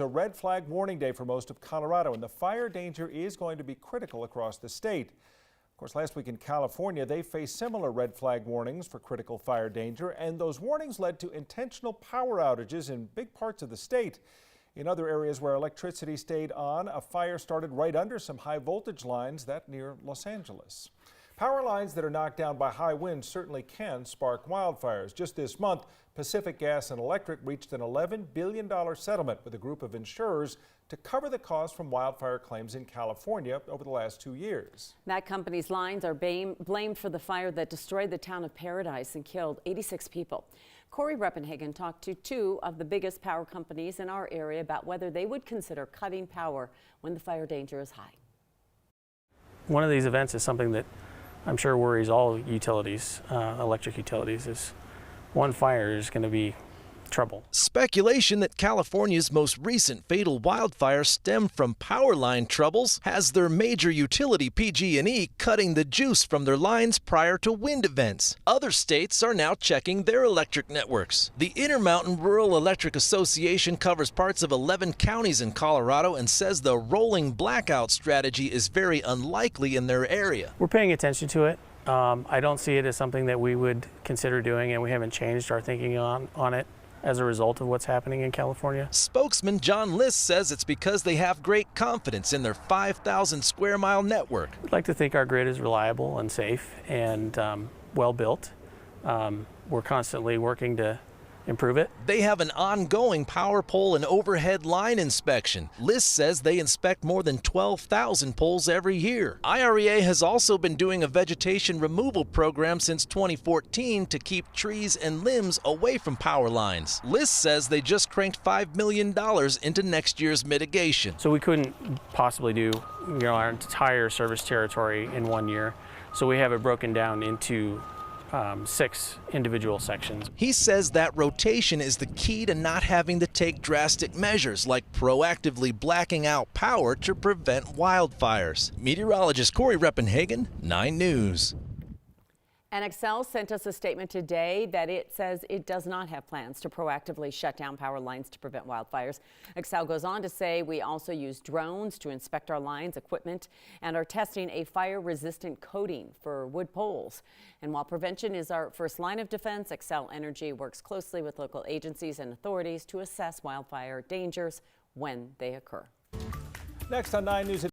A red flag warning day for most of Colorado, and the fire danger is going to be critical across the state. Of course, last week in California, they faced similar red flag warnings for critical fire danger, and those warnings led to intentional power outages in big parts of the state. In other areas where electricity stayed on, a fire started right under some high voltage lines, that near Los Angeles. Power lines that are knocked down by high winds certainly can spark wildfires. Just this month, Pacific Gas and Electric reached an $11 billion settlement with a group of insurers to cover the cost from wildfire claims in California over the last 2 years. That company's lines are blamed for the fire that destroyed the town of Paradise and killed 86 people. Corey Reppenhagen talked to two of the biggest power companies in our area about whether they would consider cutting power when the fire danger is high. One of these events is something that I'm sure worries all utilities, electric utilities, is one fire is going to be trouble. Speculation that California's most recent fatal wildfire stemmed from power line troubles has their major utility PG&E cutting the juice from their lines prior to wind events. Other states are now checking their electric networks. The Intermountain Rural Electric Association covers parts of 11 counties in Colorado and says the rolling blackout strategy is very unlikely in their area. We're paying attention to it. I don't see it as something that we would consider doing, and we haven't changed our thinking on it as a result of what's happening in California. Spokesman John List says it's because they have great confidence in their 5,000 square mile network. I'd like to think our grid is reliable and safe and well built. We're constantly working to improve it. They have an ongoing power pole and overhead line inspection. List says they inspect more than 12,000 poles every year. IREA has also been doing a vegetation removal program since 2014 to keep trees and limbs away from power lines. List says they just cranked $5 million into next year's mitigation. So we couldn't possibly do our entire service territory in 1 year. So we have it broken down into 6 individual sections. He says that rotation is the key to not having to take drastic measures like proactively blacking out power to prevent wildfires. Meteorologist Corey Reppenhagen, 9 News. And Xcel sent us a statement today that it says it does not have plans to proactively shut down power lines to prevent wildfires. Xcel goes on to say we also use drones to inspect our lines, equipment, and are testing a fire-resistant coating for wood poles. And while prevention is our first line of defense, Xcel Energy works closely with local agencies and authorities to assess wildfire dangers when they occur. Next on 9 News.